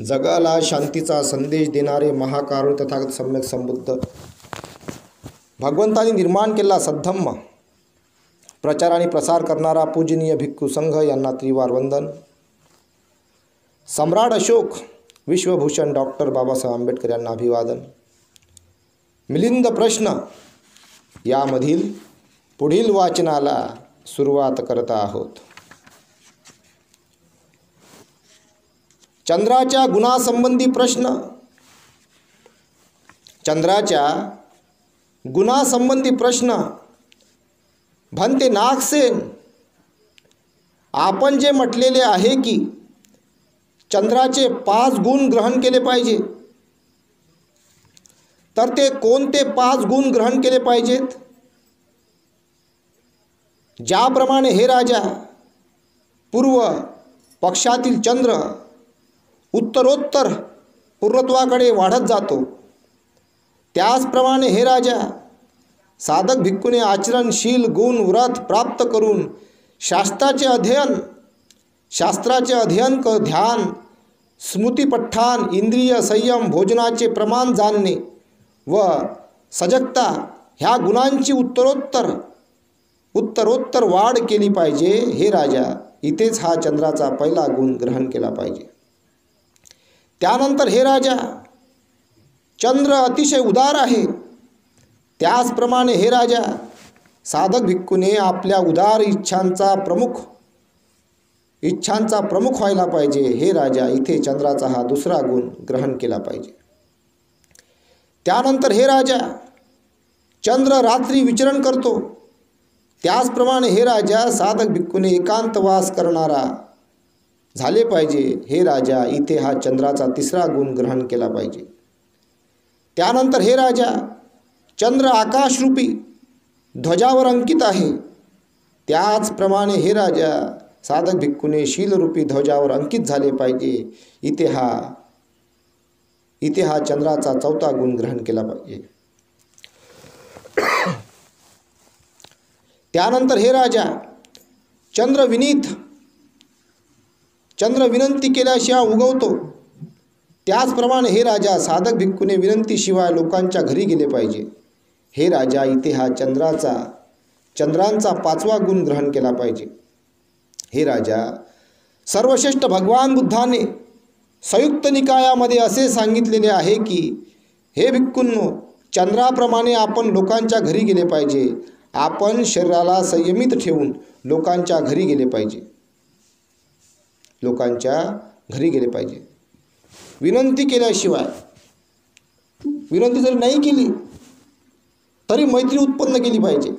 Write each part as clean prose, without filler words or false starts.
जगाला शांतीचा संदेश देणारे महाकारुण तथागत सम्यक संबुद्ध भगवंतांनी निर्माण केलेला सद्धम्म प्रचार आणि प्रसार करणारा पूजनीय भिक्खू संघ यांना त्रिवार वंदन. सम्राट अशोक, विश्वभूषण डॉक्टर बाबासाहेब आंबेडकर यांना अभिवादन. मिलिंद प्रश्न यामधील पुढील वाचनाला सुरुवात करत आहोत. चंद्राच्या गुणासंबंधी प्रश्न. चंद्राच्या गुणासंबंधी प्रश्न. भंते नागसेन, आपण जे म्हटलेले आहे की चंद्राचे 5 गुण ग्रहण केले पाहिजे, तर ते कोणते 5 गुण ग्रहण केले पाहिजेत? ज्याप्रमाणे हे राजा पूर्व पक्षातील चंद्र उत्तरोत्तर पूर्णत्वाकडे वाढत जातो, त्याचप्रमाणे हे राजा साधक भिक्खूने आचरणशील गुण व्रत प्राप्त करून शास्त्राचे अध्ययन ध्यान स्मृतिपठ्ठान इंद्रिय संयम भोजनाचे प्रमाण जाणणे व सजगता ह्या गुणांची उत्तरोत्तर वाढ केली पाहिजे. हे राजा, इथेच हा चंद्राचा पहिला गुण ग्रहण केला पाहिजे. त्यानंतर हे राजा, चंद्र अतिशय उदार आहे, त्याचप्रमाणे हे राजा साधक भिक्खूने आपल्या उदार इच्छांचा प्रमुख व्हायला पाहिजे. हे राजा, इथे चंद्राचा हा दुसरा गुण ग्रहण केला पाहिजे. त्यानंतर हे राजा, चंद्र रात्री विचरण करतो, त्याचप्रमाणे हे राजा साधक भिक्खूने एकांतवास करणारा झाले पाहिजे. हे राजा, इथे हा चंद्राचा तिसरा गुण ग्रहण केला पाहिजे. त्यानंतर हे राजा, चंद्र आकाशरूपी ध्वजावर अंकित आहे, त्याचप्रमाणे हे राजा साधक भिक्खूने शीलरूपी ध्वजावर अंकित झाले पाहिजे. इथे हा चंद्राचा चौथा गुण ग्रहण केला पाहिजे. त्यानंतर हे राजा, चंद्र विनंती केल्याशिवाय उगवतो, त्याचप्रमाणे हे राजा साधक भिक्खूने विनंतीशिवाय लोकांच्या घरी गेले पाहिजे. हे राजा, इथे हा चंद्रांचा 5वा गुण ग्रहण केला पाहिजे. हे राजा, सर्वश्रेष्ठ भगवान बुद्धाने संयुक्त निकायामध्ये असे सांगितलेले आहे की हे भिक्खूंनो, चंद्राप्रमाणे आपण लोकांच्या घरी गेले पाहिजे. आपण शरीराला संयमित ठेवून लोकांच्या घरी गेले पाहिजे. विनंती केल्याशिवाय, विनंती जरी नाही केली तरी मैत्री उत्पन्न केली पाहिजे.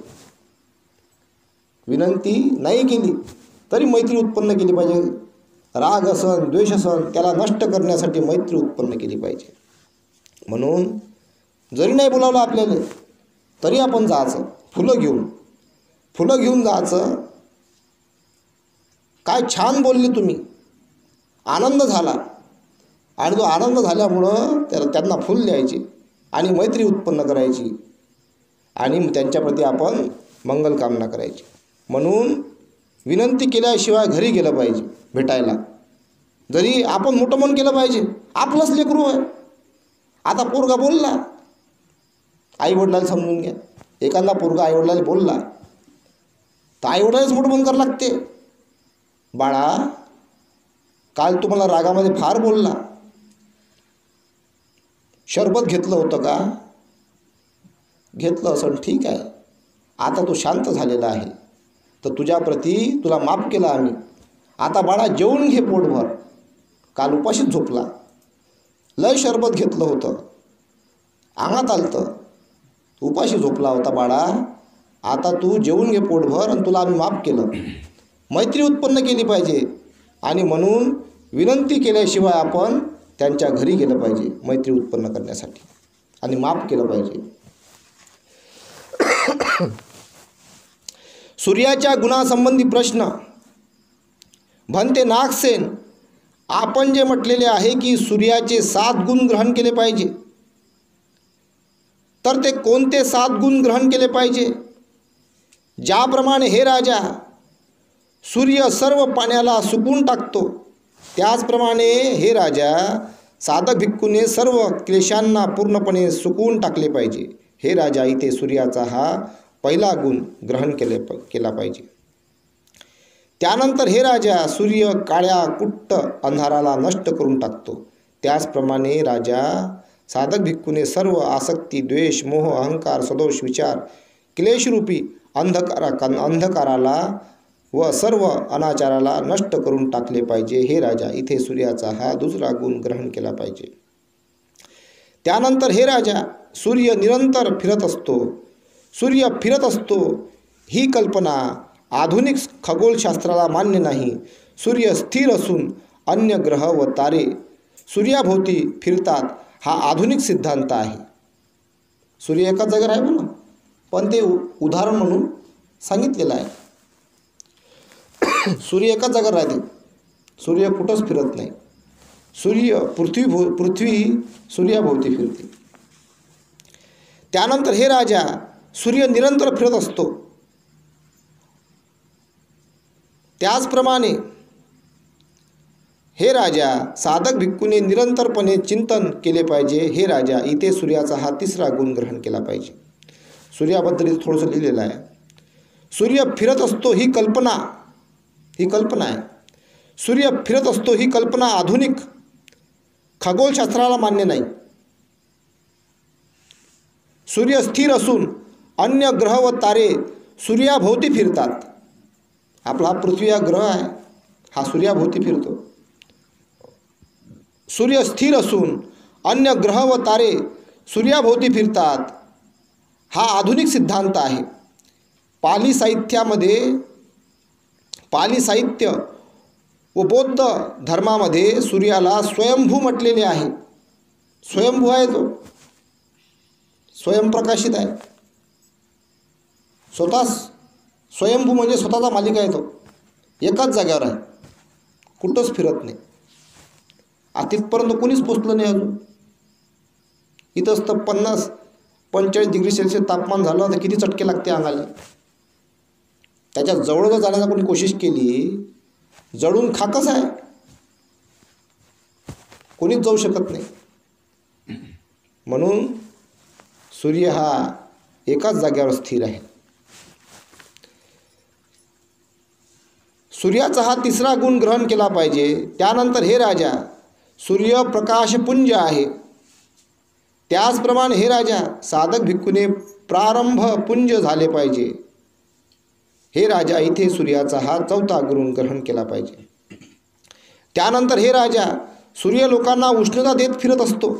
विनंती नाही केली तरी मैत्री उत्पन्न केली पाहिजे. राग असन द्वेष असन त्याला नष्ट करण्यासाठी मैत्री उत्पन्न केली पाहिजे. म्हणून जरी नाही बोलावलं आपल्याला तरी आपण जायचं, फुलं घेऊन जायचं. काय छान बोलले तुम्ही, आनंद झाला, आणि तो आनंद झाल्यामुळं त्यांना फुल द्यायचे आणि मैत्री उत्पन्न करायची आणि त्यांच्याप्रती आपण मंगलकामना करायची. म्हणून विनंती केल्याशिवाय घरी गेलं पाहिजे भेटायला. जरी आपण मोठं मन केलं पाहिजे, आपलंच लेकरू आहे. आता पोरगा बोलला, आईवडिलाला समजून घ्या. एखादा पोरगा आईवडिलाला बोलला तर आईवडिलालाच मोठं मन करावं लागते. बाळा, काल तुम्हाला रागामध्ये फार बोलला, शरबत घेतलं होतं का? घेतलं असं, ठीक आहे. आता तू शांत झालेला आहे तर तुझ्याप्रती तुला माफ केला आम्ही. आता बाळा जेवून घे पोटभर. काल उपाशीच झोपला, लय शरबत घेतलं होतं, अंगात आलतं, उपाशी झोपला होता बाळा. आता तू जेवून घे पोटभर आणि तुला आम्ही माफ केलं. मैत्री उत्पन्न केली पाहिजे. आणि म्हणून विनंती केल्याशिवाय आपण त्यांच्या घरी गेलं पाहिजे मैत्री उत्पन्न करण्यासाठी आणि माफ केलं पाहिजे. सूर्याच्या गुणासंबंधी प्रश्न. भंते नागसेन, आपण जे म्हटलेले आहे की सूर्याचे 7 गुण ग्रहण केले पाहिजे, तर ते कोणते 7 गुण ग्रहण केले पाहिजे? ज्याप्रमाणे हे राजा सूर्य सर्व पाण्याला सुकून टाकतो, त्याचप्रमाणे हे राजा, साधक भिक्खूने सर्व क्लेशांना पूर्णपणे सुकवून टाकले पाहिजे. हे राजा, इथे सूर्याचा हा पहिला गुण ग्रहण केला पाहिजे. त्यानंतर हे राजा, सूर्य काळ्या कुट्ट अंधाराला नष्ट करून टाकतो. त्याचप्रमाणे राजा, साधक भिक्खूने सर्व आसक्ती, द्वेष, मोह, अहंकार, सदोष विचार, क्लेशरूपी अंधकाराला व सर्व अनाचाराला नष्ट करून टाकले पाहिजे. हे राजा, इथे सूर्याचा हा दुसरा गुण ग्रहण केला पाहिजे. त्यानंतर हे राजा, सूर्य निरंतर फिरत असतो. सूर्य फिरत असतो ही कल्पना आधुनिक खगोलशास्त्राला मान्य नाही. सूर्य स्थिर असून अन्य ग्रह व तारे सूर्याभोवती फिरतात हा आधुनिक सिद्धांत आहे. सूर्य एकाच जागेवर आहे म्हणून, पण ते उदाहरण म्हणून सांगितलेलं आहे. सूर्य एकाच जागेवर राहते, सूर्य कुठंच फिरत नाही. पृथ्वी सूर्याभोवती फिरते. त्यानंतर हे राजा, सूर्य निरंतर फिरत असतो. त्याचप्रमाणे हे राजा, साधक भिक्खूने निरंतरपणे चिंतन केले पाहिजे. हे राजा, इथे सूर्याचा हा तिसरा गुण ग्रहण केला पाहिजे. सूर्याबद्दल थोडंसं लिहिलेलं आहे. सूर्य फिरत असतो ही कल्पना आहे. सूर्य फिरत असतो ही कल्पना आधुनिक खगोलशास्त्राला मान्य नाही. सूर्य स्थिर असून अन्य ग्रह व तारे सूर्याभोवती फिरतात. आपला हा पृथ्वी हा ग्रह आहे, हा सूर्याभोवती फिरतो. सूर्य स्थिर असून अन्य ग्रह व तारे सूर्याभोवती फिरतात हा आधुनिक सिद्धांत आहे. पाली साहित्य व बौद्ध धर्मामध्ये सूर्याला स्वयंभू म्हटलेले आहे. स्वयंभू आहे, तो स्वयंप्रकाशित आहे. स्वतः स्वयंभू म्हणजे स्वतःचा मालिक आहे. तो एकाच जागेवर आहे, कुठंच फिरत नाही. तिथपर्यंत कोणीच पोचलं नाही अजून. इथंच तर 50-45 डिग्री सेल्सिअस तापमान झालं तर किती चटके लागते अंगाला. त्याच्या जवळ जर जाण्याचा कोणी कोशिश केली, जळून खाकच आहे, कोणीच जाऊ शकत नाही. म्हणून सूर्य हा एकाच जागेवर स्थिर आहे. सूर्याचा हा तिसरा गुण ग्रहण केला पाहिजे. त्यानंतर हे राजा, सूर्य प्रकाशपुंज आहे. त्याचप्रमाणे हे राजा, साधक भिक्खूने प्रारंभपुंज झाले पाहिजे. हे राजा, इथे सूर्याचा हा चौथा गुण ग्रहण केला पाहिजे. त्यानंतर हे राजा, सूर्य लोकांना उष्णता देत फिरत असतो.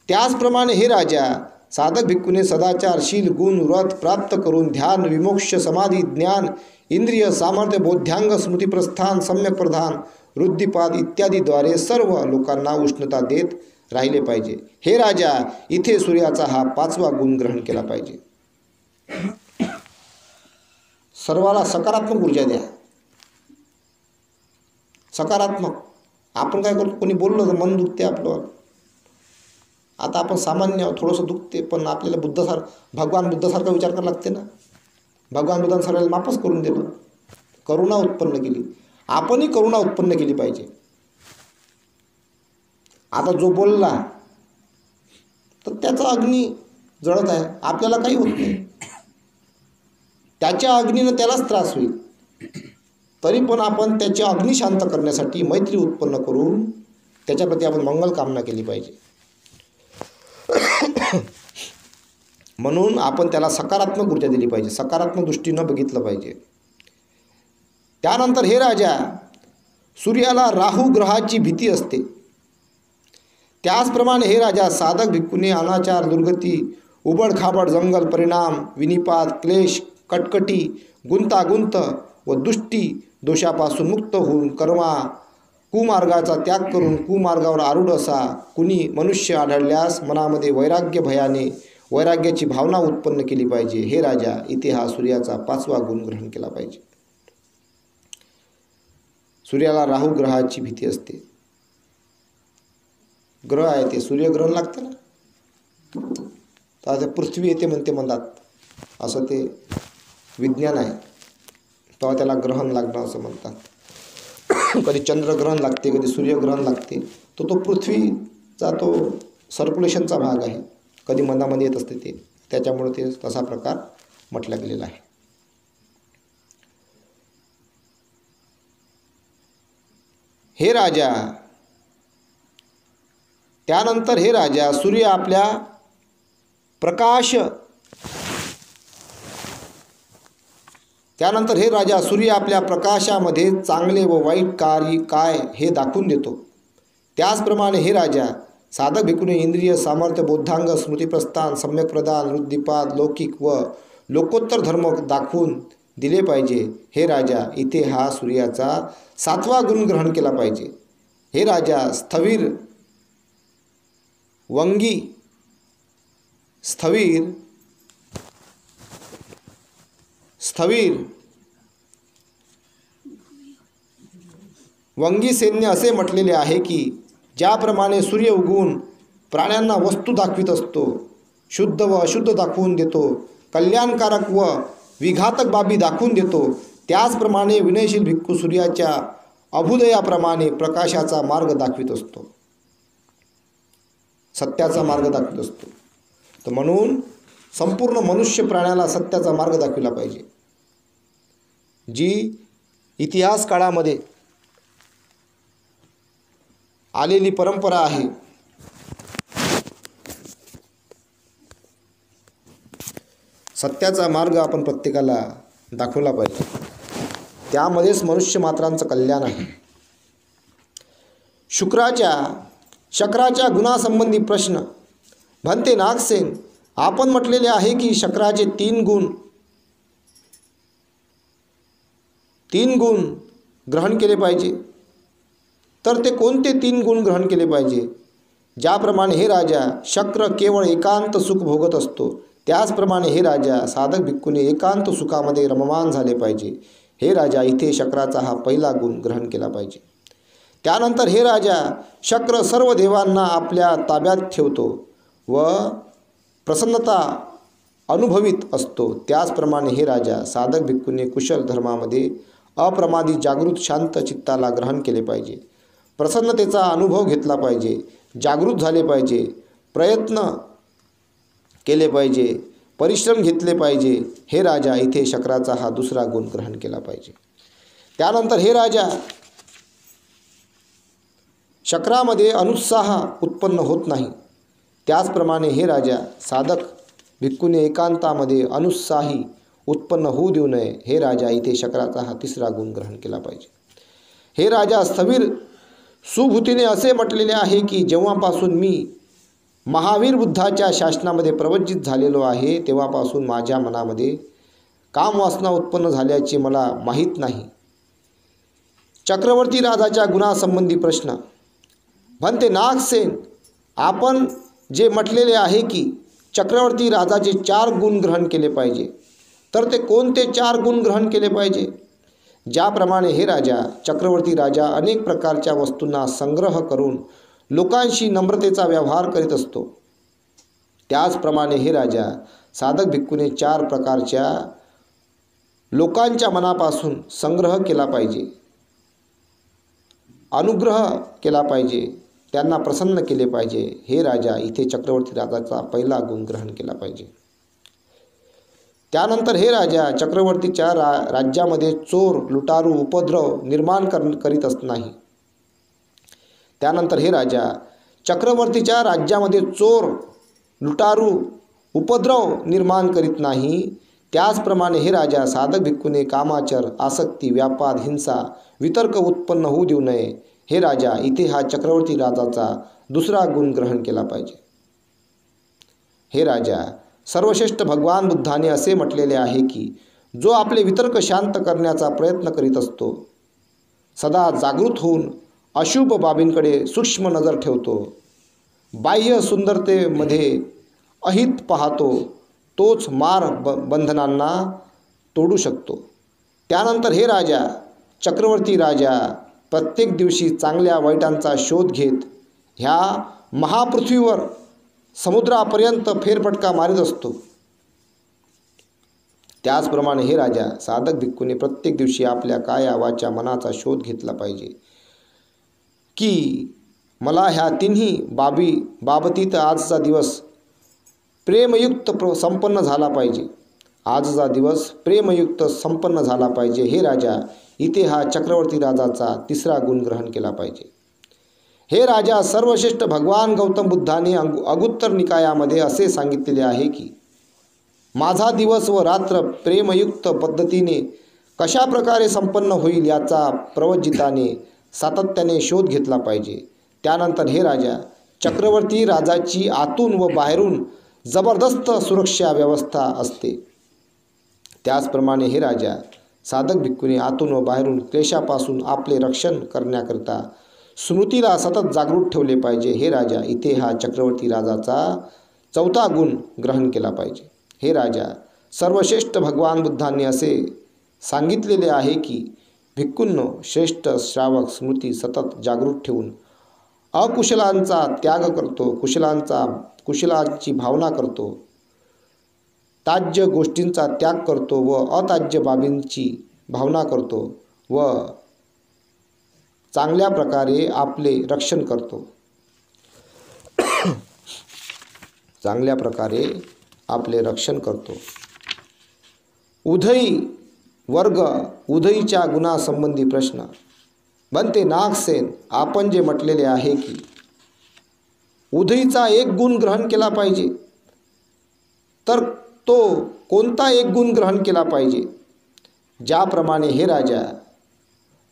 त्याचप्रमाणे हे राजा, साधक भिक्खूने सदाचारशील गुण व्रत प्राप्त करून ध्यान, विमोक्ष, समाधी, ज्ञान, इंद्रिय सामर्थ्य, बोध्यांग, स्मृतिप्रस्थान, सम्यक प्रधान, वृद्धिपाद इत्यादीद्वारे सर्व लोकांना उष्णता देत राहिले पाहिजे. हे राजा, इथे सूर्याचा हा पाचवा गुण ग्रहण केला पाहिजे. सर्वाला सकारात्मक ऊर्जा द्या. सकारात्मक. आपण काय करतो, कोणी बोललं तर मन दुखते आपलं. आता आपण सामान्य थोडंसं दुखते, पण आपल्याला भगवान बुद्धासारखा विचार करावा लागते ना. भगवान बुद्धांनी सर्वांना माफच करून दिलं, करुणा उत्पन्न केली. आपणही करुणा उत्पन्न केली पाहिजे. आता जो बोलला तर त्याचा अग्नी जळत आहे, आपल्याला काही होत नाही. त्याच्या अग्नीनं त्यालाच त्रास होईल. तरी पण आपण त्याच्या अग्नी शांत करण्यासाठी मैत्री उत्पन्न करून त्याच्याप्रती आपण मंगल कामना केली पाहिजे. म्हणून आपण त्याला सकारात्मक ऊर्जा दिली पाहिजे, सकारात्मक दृष्टीनं बघितलं पाहिजे. त्यानंतर हे राजा, सूर्याला राहू ग्रहाची भीती असते. त्याचप्रमाणे हे राजा, साधक भिक्खूने अनाचार, दुर्गती, उबडखाबड, जंगल, परिणाम, विनिपात, क्लेश, कटकटी, गुंतागुंत व दुष्टी दोषापासून मुक्त होऊन कुमार्गाचा त्याग करून कुमार्गावर आरूढ असा कुणी मनुष्य आढळल्यास मनामध्ये वैराग्याची भावना उत्पन्न केली पाहिजे. हे राजा, इथे हा सूर्याचा पाचवा गुण ग्रहण केला पाहिजे. सूर्याला राहू ग्रहाची भीती असते. ग्रह आहे ते, सूर्यग्रहण लागतं ना, तर आता पृथ्वी येते म्हणतात, असं ते विज्ञान आहे. तेव्हा त्याला ग्रहण लागणं असं म्हणतात. कधी चंद्रग्रहण लागते, कधी सूर्यग्रहण लागते, तो पृथ्वीचा तो सर्क्युलेशनचा भाग आहे, कधी मनामध्ये येत असते ते, त्याच्यामुळे ते तसा प्रकार म्हटला गेलेला आहे. हे राजा, त्यानंतर हे राजा सूर्य आपल्या प्रकाशामध्ये चांगले व वाईट कार्य काय हे दाखवून देतो. त्याचप्रमाणे हे राजा साधक भिक्खूने इंद्रिय सामर्थ्य बोधांग स्मृतिप्रस्थान सम्यक प्रदान वृद्धिपाद लौकिक व लोकोत्तर धर्म दाखवून दिले पाहिजे. हे राजा, इथे हा सूर्याचा 7वा गुण ग्रहण केला पाहिजे. हे राजा स्थवीर वंगी सैन्य असे म्हटलेले आहे की ज्याप्रमाणे सूर्य उगवून प्राण्यांना वस्तू दाखवित असतो, शुद्ध व अशुद्ध दाखवून देतो, कल्याणकारक व विघातक बाबी दाखवून देतो, त्याचप्रमाणे विनयशील भिक्खू सूर्याच्या अभुदयाप्रमाणे प्रकाशाचा मार्ग दाखवित असतो, सत्याचा मार्ग दाखवित असतो. तर म्हणून संपूर्ण मनुष्य प्राण्याला सत्याचा मार्ग दाखविला पाहिजे. जी इतिहास काळामध्ये आलेली परंपरा आहे, सत्याचा मार्ग आपण प्रत्येकाला दाखवला पाहिजे. त्यामध्येच मनुष्य मात्रांचं कल्याण आहे. शक्राच्या गुणासंबंधी प्रश्न. भंते नागसेन, आपण म्हटलेले आहे की शक्राचे 3 गुण ग्रहण केले पाहिजे. तर ते कोणते 3 गुण ग्रहण केले पाहिजे? ज्याप्रमाणे हे राजा शक्र केवळ एकांत सुख भोगत असतो, त्याचप्रमाणे हे राजा साधक भिक्खूने एकांत सुखामध्ये रममान झाले पाहिजे. हे राजा, इथे शक्राचा हा पहिला गुण ग्रहण केला पाहिजे. त्यानंतर हे राजा शक्र सर्व देवांना आपल्या ताब्यात ठेवतो व प्रसन्नता अनुभवित असतो. त्याचप्रमाणे हे राजा साधक भिक्खूने कुशल धर्मामध्ये अप्रमादित जागृत शांत चित्ताला ग्रहण केले पाहिजे. प्रसन्नतेचा अनुभव घेतला पाहिजे, जागृत झाले पाहिजे, प्रयत्न केले पाहिजे, परिश्रम घेतले पाहिजे. हे राजा, इथे शक्राचा हा दुसरा गुण ग्रहण केला पाहिजे. त्यानंतर हे राजा शक्रामध्ये अनुत्साह उत्पन्न होत नाही. त्याचप्रमाणे हे राजा साधक भिक्खूने एकांतामध्ये अनुत्साही उत्पन्न होऊ देऊ नये. हे राजा, इथे शक्राचा हा 3रा गुण ग्रहण केला पाहिजे. हे राजा स्थवीर सुभूतीने असे म्हटलेले आहे की जेव्हापासून मी महावीर बुद्धाच्या शासनामध्ये प्रवज्जित झालेलो आहे तेव्हापासून माझ्या मनामध्ये कामवासना उत्पन्न झाल्याचे मला माहीत नाही. चक्रवर्ती राजाच्या गुणासंबंधी प्रश्न. भंते नागसेन, आपण जे म्हटलेले आहे की चक्रवर्ती राजाचे 4 गुण ग्रहण केले पाहिजे, तर ते कोणते 4 गुण ग्रहण केले पाहिजे? ज्याप्रमाणे हे राजा चक्रवर्ती राजा अनेक प्रकारच्या वस्तूंना संग्रह करून लोकांशी नम्रतेचा व्यवहार करीत असतो, त्याचप्रमाणे हे राजा साधक भिक्खूने 4 प्रकारच्या लोकांच्या मनापासून संग्रह केला पाहिजे, अनुग्रह केला पाहिजे, त्यांना प्रसन्न केले पाहिजे. हे राजा, इथे चक्रवर्ती राजाचा पहिला गुण ग्रहण केला पाहिजे. त्यानंतर हे राजा चक्रवर्तीच्या राज्यामध्ये चोर लुटारू उपद्रव निर्माण करीत नाही. त्यानंतर हे राजा चक्रवर्तीच्या राज्यामध्ये चोर लुटारू उपद्रव निर्माण करीत नाही. त्याचप्रमाणे हे राजा साधक भिक्खूने कामाचर आसक्ती व्यापाद हिंसा वितर्क उत्पन्न होऊ देऊ नये. हे राजा, इथे हा चक्रवर्ती राजाचा 2रा गुण ग्रहण केला पाहिजे. हे राजा सर्वश्रेष्ठ भगवान बुद्धाने असे म्हटलेले आहे की जो आपले वितर्क शांत करण्याचा प्रयत्न करीत असतो, सदा जागृत होऊन अशुभ बाबींकडे सूक्ष्म नजर ठेवतो, बाह्य सुंदरतेमध्ये अहित पाहतो, तोच बंधनांना तोडू शकतो. त्यानंतर हे राजा चक्रवर्ती राजा प्रत्येक दिवशी चांगल्या वाईटांचा शोध घेत ह्या महापृथ्वीवर समुद्रापर्यंत फेरफटका मारीत असतो. त्याचप्रमाणे हे राजा साधक भिक्खूने प्रत्येक दिवशी आपल्या काया वाचा मनाचा शोध घेतला पाहिजे. की मला ह्या तिन्ही बाबतीत आजचा दिवस प्रेमयुक्त संपन्न झाला पाहिजे. आजचा दिवस प्रेमयुक्त संपन्न झाला पाहिजे. हे राजा, इथे हा चक्रवर्ती राजाचा तिसरा गुण ग्रहण केला पाहिजे. हे राजा, सर्वश्रेष्ठ भगवान गौतम बुद्धाने अगुत्तर निकायामध्ये असे सांगितलेले आहे की माझा दिवस व रात्र प्रेमयुक्त पद्धतीने कशा प्रकारे संपन्न होईल याचा प्रवजिताने सातत्याने शोध घेतला पाहिजे. त्यानंतर हे राजा, चक्रवर्ती राजाची आतून व बाहेरून जबरदस्त सुरक्षा व्यवस्था असते. त्याचप्रमाणे हे राजा, साधक भिक्खूने आतून व बाहेरून क्लेशापासून आपले रक्षण करण्याकरिता स्मृतीला सतत जागृत ठेवले पाहिजे. हे राजा, इथे हा चक्रवर्ती राजाचा चौथा गुण ग्रहण केला पाहिजे. हे राजा, सर्वश्रेष्ठ भगवान बुद्धांनी असे सांगितलेले आहे की भिक्खूंनो, श्रेष्ठ श्रावक स्मृती सतत जागृत ठेवून अकुशलांचा त्याग करतो, कुशलांची भावना करतो, ताज्य गोष्टींचा त्याग करतो व अताज्य बाबींची भावना करतो व चांगल्या प्रकारे आपले रक्षण करतो. चांगल्या प्रकारे आपले रक्षण करतो. उदयी वर्ग उदयीच्या गुणासंबंधी प्रश्न. बनते नागसेन, आपण जे म्हटलेले आहे की उदयीचा एक गुण ग्रहण केला पाहिजे, तर तो कोणता एक गुण ग्रहण केला पाहिजे? ज्याप्रमाणे हे राजा,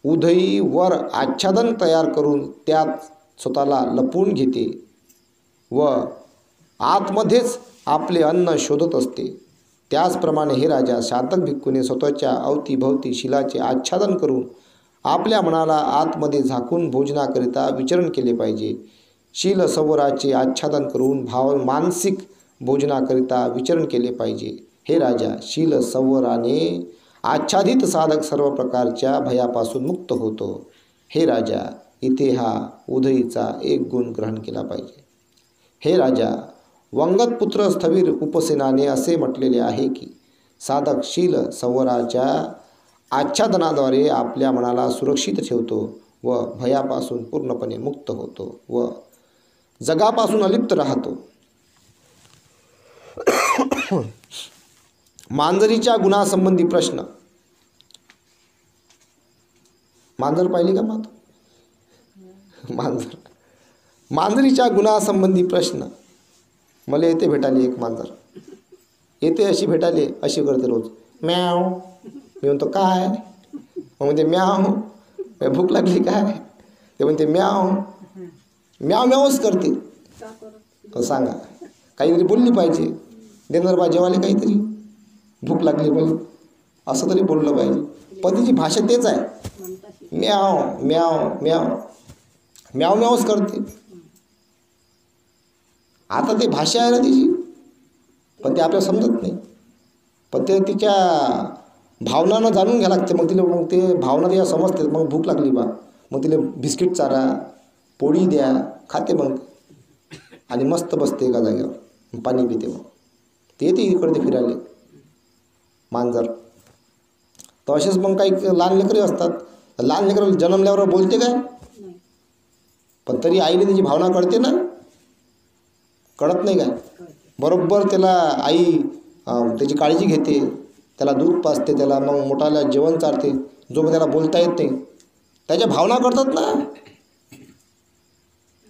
उदयी वर आच्छादन तयार करून त्यात स्वतःला लपवून घेते व आतमध्येच आपले अन्न शोधत असते, त्याचप्रमाणे हे राजा, साधक भिक्खूने स्वतःच्या अवतीभवती शिलाचे आच्छादन करून आपल्या मनाला आतमध्ये झाकून भोजनाकरिता विचरण केले पाहिजे. शील सरोवराचे आच्छादन करून मानसिक भोजनाकरिता विचरण केले पाहिजे. हे राजा, शील सरोवराने आच्छादित साधक सर्व प्रकारच्या भयापासून मुक्त होतो. हे राजा, इथे हा उदयीचा एक गुण ग्रहण केला पाहिजे. हे राजा, वंगत पुत्र स्थविर उपसेनाने असे म्हटलेले आहे की साधक शील सरोवराच्या आच्छादनाद्वारे आपल्या मनाला सुरक्षित ठेवतो व भयापासून पूर्णपणे मुक्त होतो व जगापासून अलिप्त राहतो. मांजरीच्या गुणासंबंधी प्रश्न. मांजर पाहिली का मांजरीच्या गुणासंबंधी प्रश्न. मला येते भेटायला एक मांजर, येते अशी भेटायला, अशी करते रोज म्याव. मी म्हणतो काय? मग म्हणते म्याव. भूक लागली काय? ते म्हणते म्याव. म्याव म्यावच करते. सांगा, काहीतरी बोलली पाहिजे, देणार बा जेवायला काहीतरी, भूक लागली पाहिजे असं तरी बोललं पाहिजे. पण तिची भाषा तेच आहे, म्याव म्याव म्याव म्याव म्यावच करते. आता ते भाषा आहे ना तिची, पण ते आपल्याला समजत नाही. पण ते तिच्या भावनानं जाणून घ्यायला लागते. मग ते भावना तिला समजते. मग भूक लागली बा, मग तिला बिस्किट चारा, पोळी द्या, खाते मग आणि मस्त बसते एका जागेवर, पाणी पिते. मग ते येते इकडे फिरायला मांजर. तर असेच मग काही लहान लेकरे असतात. लहान लेकरं जन्मल्यावर बोलते काय? पण तरी आईने त्याची भावना कळते ना, कळत नाही काय? बरोबर त्याला आई त्याची काळजी घेते, त्याला दूध पाजते, त्याला मग मोठाला जेवण चारते. जो त्याला बोलता येत नाही, त्याच्या भावना करतात ना.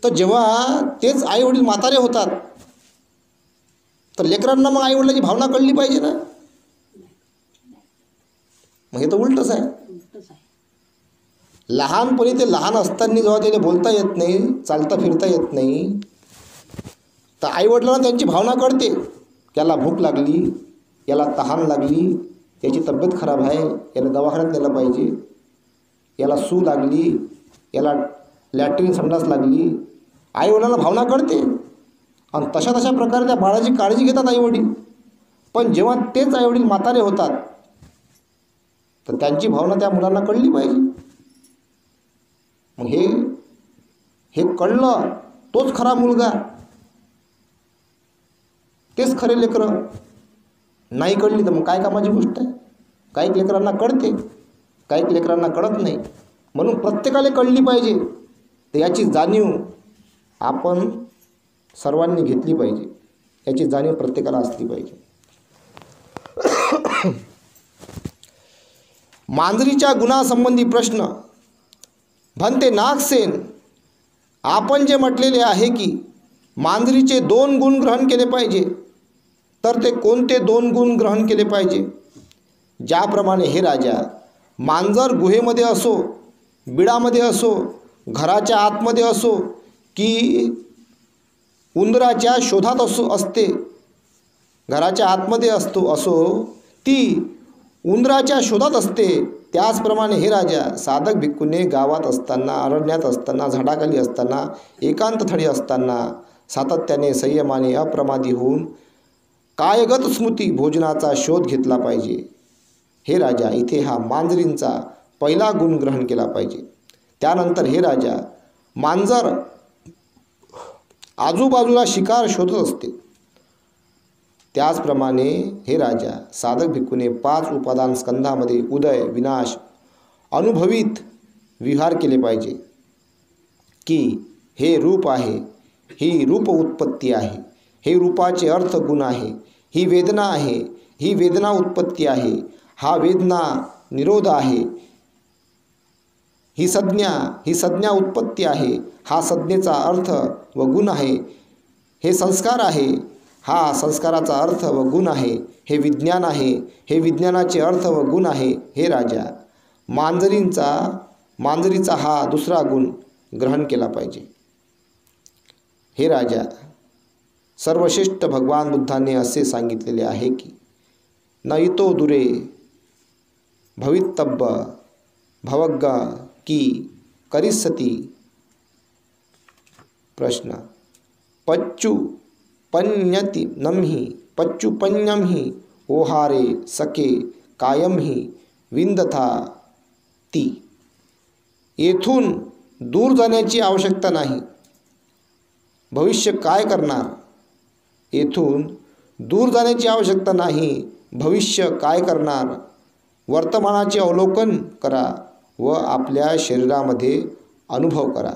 तर जेव्हा तेच आईवडील म्हातारे होतात, तर लेकरांना मग आईवडिलांची भावना कळली पाहिजे ना. मग हे तर उलटच आहे. लहानपणी ते लहान असताना जेव्हा त्याला बोलता येत नाही, चालता फिरता येत नाही, तर आईवडिलांना त्यांची भावना कळते. याला भूक लागली, याला तहान लागली, याची तब्येत खराब आहे, याला दवाखान्यात नेलं पाहिजे, याला सू लागली, याला लॅट्रिन संडास लागली. आईवडिलांना भावना कळते आणि तशा प्रकारे त्या बाळाची काळजी घेतात आईवडील. पण जेव्हा तेच आईवडील म्हातारे होतात, तर त्यांची भावना त्या मुलांना कळली पाहिजे. मग हे कळलं तोच खरा मुलगा, तेच खरे लेकरं. नाही कळली तर मग काय कामाची गोष्ट आहे? काही लेकरांना कळते, काही लेकरांना कळत नाही. म्हणून प्रत्येकाला कळली पाहिजे. तर याची जाणीव आपण सर्वांनी घेतली पाहिजे. याची जाणीव प्रत्येकाला असली पाहिजे. मांजरीच्या गुणासंबंधी प्रश्न. भंते नागसेन, आपण जे म्हटलेले आहे की मांजरीचे 2 गुण ग्रहण केले पाहिजे, तर ते कोणते 2 गुण ग्रहण केले पाहिजे? ज्याप्रमाणे हे राजा, मांजर गुहेमध्ये असो, बिळामध्ये असो, घराच्या आतमध्ये असो की उंदराच्या शोधात असते, घराच्या आतमध्ये असो ती उंदराच्या शोधात असते, त्याचप्रमाणे हे राजा, साधक भिक्खूने गावात असताना, अरण्यात असताना, झाडाखाली असताना, एकांत थडी असताना सातत्याने संयमाने अप्रमादी होऊन कायगत स्मृती भोजनाचा शोध घेतला पाहिजे. हे राजा, इथे हा मांजरींचा पहिला गुण ग्रहण केला पाहिजे. त्यानंतर हे राजा, मांजर आजूबाजूला शिकार शोधत असते, त्याचप्रमाणे हे राजा, साधक भिक्खूने 5 उपादान स्कंधामध्ये उदय, विनाश, अनुभवित विहार केले पाहिजे की हे रूप आहे, ही रूप उत्पत्ती आहे, हे रूपाचे अर्थ गुण आहे, ही वेदना आहे, ही वेदना उत्पत्ती आहे, हा वेदना निरोध आहे, ही संज्ञा उत्पत्ती आहे, हा संज्ञेचा अर्थ व गुण आहे, हे संस्कार आहे, हा संस्काराचा अर्थ व गुण आहे, हे विज्ञान आहे, हे विज्ञानाचे अर्थ व गुण आहे. हे राजा, मांजरीचा हा दुसरा गुण ग्रहण केला पाहिजे. हे राजा, सर्वश्रेष्ठ भगवान बुद्धांनी असे सांगितलेले आहे की नयितो दुरे भवितव्य भवग्ग की करिष्यति. प्रश्न. पच्चुपन्यम ही ओहारे सके कायम ही विंदथा ती. येथून दूर जाण्याची आवश्यकता नाही. भविष्य काय करणार? येथून दूर जाण्याची आवश्यकता नाही. भविष्य काय करणार? वर्तमानाचे अवलोकन करा व आपल्या शरीरामध्ये अनुभव करा.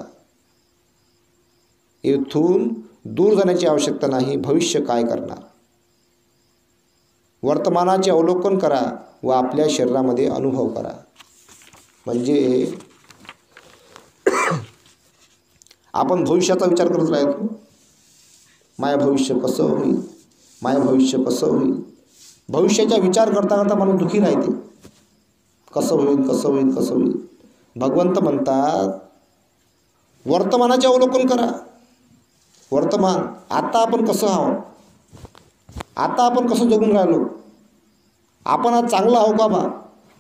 येथून दूर जाण्याची आवश्यकता नाही. भविष्य काय करणार? वर्तमानाचे अवलोकन करा व आपल्या शरीरामध्ये अनुभव करा. म्हणजे आपण भविष्याचा विचार करत राहतो. माझं भविष्य कसं होईल, माझं भविष्य कसं होईल. भविष्याचा विचार करता करता माणूस दुःखी राहते. कसं होईल, कसं होईल, कसं होईल. भगवंत म्हणतात वर्तमानाचे अवलोकन करा. वर्तमान, आता आपण कसं आहोत, आता आपण कसं जगून राहिलो, आपण आज चांगला आहो का बा,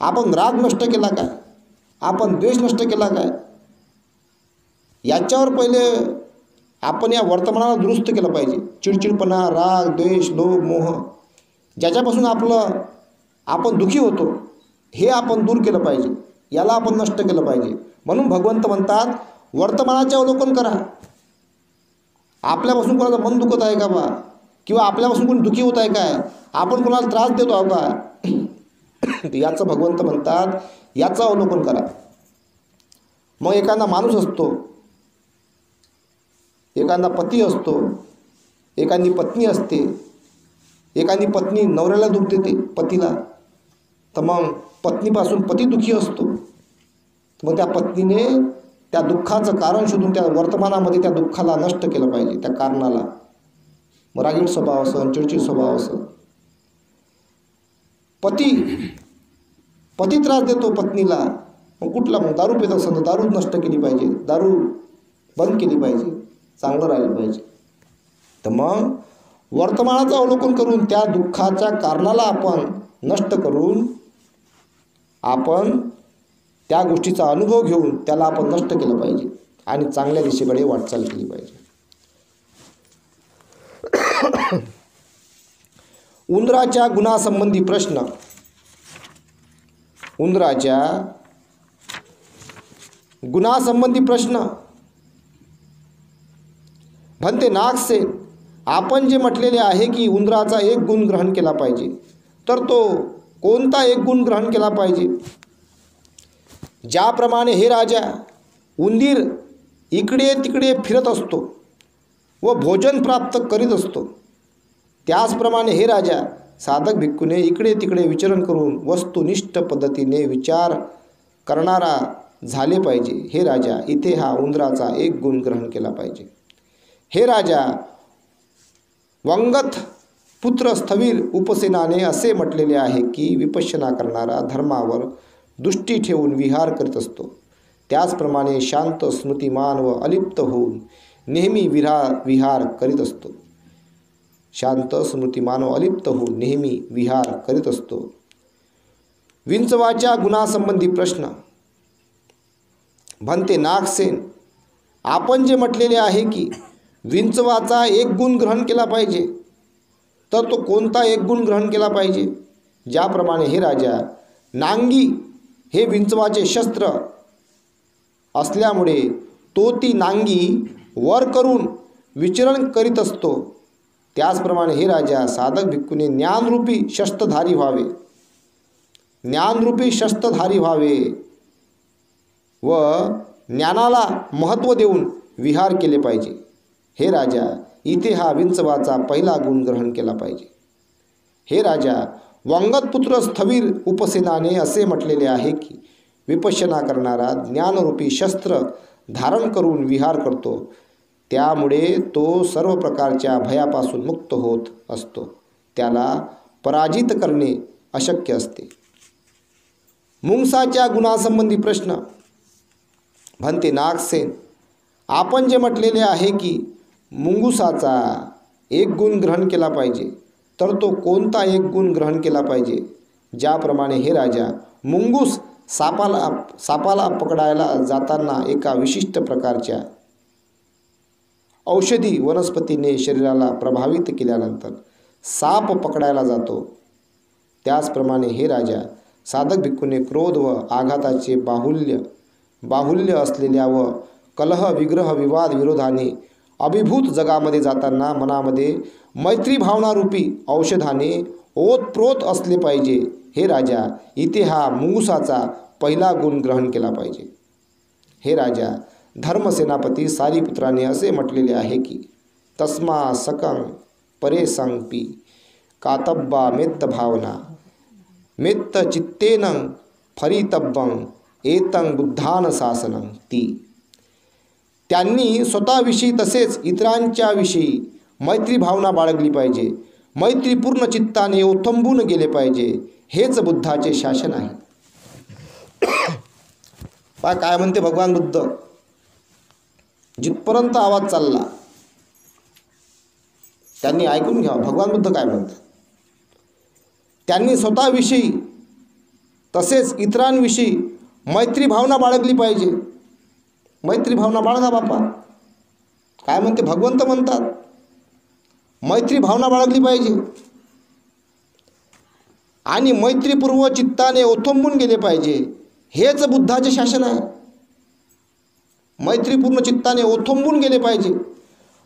आपण राग नष्ट केला काय, आपण द्वेष नष्ट केला काय, याच्यावर पहिले आपण या वर्तमानाला दुरुस्त केलं पाहिजे. चिडचिडपणा, राग, द्वेष, लोभ, मोह ज्याच्यापासून आपण दुःखी होतो, हे आपण दूर केलं पाहिजे. याला आपण नष्ट केलं पाहिजे. म्हणून भगवंत म्हणतात वर्तमानाचे अवलोकन करा. आपल्यापासून कोणाचं मन दुखत आहे का बा, किंवा आपल्यापासून कोणी दुःखी होत आहे काय, आपण कोणाला त्रास देतो आहो का, याचं भगवंत म्हणतात याचं अवलोकन करा. मग एखादा माणूस असतो, एखादा पती असतो, एखादी पत्नी असते, एखादी पत्नी नवऱ्याला दुःख देते पतीला, तर मग पत्नीपासून पती दुःखी असतो. मग त्या पत्नीने त्या दुःखाचं कारण शोधून त्या वर्तमानामध्ये त्या दुःखाला नष्ट केलं पाहिजे, त्या कारणाला. मग रागीट स्वभाव असं, चिडचिड स्वभाव असं. पती त्रास देतो पत्नीला, मग कुठला, मग दारू पित असं, दारू नष्ट केली पाहिजे, दारू बंद केली पाहिजे, चांगलं राहिलं पाहिजे. तर मग वर्तमानाचं अवलोकन करून त्या दुःखाच्या कारणाला आपण नष्ट करून आपण त्या गोष्टीचा अनुभव घेऊन त्याला आपण नष्ट केलं पाहिजे आणि चांगल्या दिशेकडे वाटचाल केली पाहिजे. उंदराच्या गुणासंबंधी प्रश्न. उंदराच्या गुणासंबंधी प्रश्न. भंते नागसेन, आपण जे म्हटलेले आहे की उंदराचा 1 गुण ग्रहण केला पाहिजे, तर तो कोणता 1 गुण ग्रहण केला पाहिजे? ज्याप्रमाणे हे राजा, उंदीर इकडे तिकडे फिरत असतो व भोजन प्राप्त करीत असतो. त्याचप्रमाणे हे राजा, साधक भिक्खूने इकडे तिकडे विचरण करून वस्तुनिष्ठ पद्धतीने विचार करणारा झाले पाहिजे. हे राजा, इथे हा उंदराचा एक गुण ग्रहण केला पाहिजे. हे राजा, वंगत पुत्र स्थविर उपसेनाने असे म्हटलेले आहे की विपश्यना करणारा धर्मावर दृष्टी ठेवून विहार करीत असतो. त्याचप्रमाणे शांत स्मृतिमान व अलिप्त होऊन नेहमी विहार करीत असतो. शांत स्मृतिमान व अलिप्त होऊन नेहमी विहार करीत असतो. विंचवाच्या गुणासंबंधी प्रश्न. भन्ते नागसेन, आपण जे म्हटलेले आहे की विंचवाचा एक गुण ग्रहण केला पाहिजे, तर तो कोणता एक गुण ग्रहण केला पाहिजे? ज्याप्रमाणे हे राजा, नांगी हे विंचवाचे शस्त्र असल्यामुळे तो ती नांगी वर करून विचरण करीत असतो. त्याचप्रमाणे हे राजा, साधक भिक्खूने ज्ञानरूपी शस्त्रधारी व्हावे. ज्ञानरूपी शस्त्रधारी व्हावे व ज्ञानाला महत्त्व देऊन विहार केले पाहिजे. हे राजा, इथे हा विंचवाचा पहिला गुण ग्रहण केला पाहिजे. हे राजा, वंगतपुत्र स्थविर उपसेनाने असे म्हटलेले आहे की विपश्यना करणारा ज्ञानरूपी शस्त्र धारण करून विहार करतो. त्यामुळे तो सर्व प्रकारच्या भयापासून मुक्त होत असतो. त्याला पराजित करणे अशक्य असते. मुंगसाच्या गुणासंबंधी प्रश्न. भन्ते नागसेन, आपण जे म्हटलेले आहे की मुंगुसाचा एक गुण ग्रहण केला पाहिजे, तर तो कोणता एक गुण ग्रहण केला पाहिजे? ज्याप्रमाणे हे राजा, मुंगूस सापाला पकडायला जाताना एका विशिष्ट प्रकारच्या औषधी वनस्पतीने शरीराला प्रभावित केल्यानंतर साप पकडायला जातो. त्याचप्रमाणे हे राजा, साधक भिक्खूने क्रोध व आघाताचे बाहुल्य असलेल्या व कलह विग्रह विवाद विरोधाने अभिभूत जगामध्ये जाताना मनामध्ये मैत्री भावनारूपी औषधाने ओतप्रोत असले पाहिजे. हे राजा, इथे हा मुंगुसाचा पहिला गुण ग्रहण केला पाहिजे. हे राजा, धर्मसेनापती सारीपुत्राने असे म्हटलेले आहे की तस्मा सकं परेसंपी कातब्बा मेत्त भावना मेत्त चित्तेनं फरितब्बं एतं बुद्धान शासनं ती. त्यांनी स्वतःविषयी तसेच इतरांच्या विषयी मैत्री भावना बाळगली पाहिजे. मैत्रीपूर्ण चित्ताने ओथंबून गेले पाहिजे. हेच बुद्धाचे शासन आहे. काय म्हणते भगवान बुद्ध? जिथपर्यंत आवाज चालला त्यांनी ऐकून घ्यावं. भगवान बुद्ध काय म्हणतात? त्यांनी स्वतःविषयी तसेच इतरांविषयी मैत्री भावना बाळगली पाहिजे. मैत्री भावना बाळगा बापा. काय म्हणते? भगवंत म्हणतात मैत्री भावना बाळगली पाहिजे आणि मैत्रीपूर्व चित्ताने ओथंबून गेले पाहिजे. हेच बुद्धाचे शासन आहे. मैत्रीपूर्ण चित्ताने ओथंबून गेले पाहिजे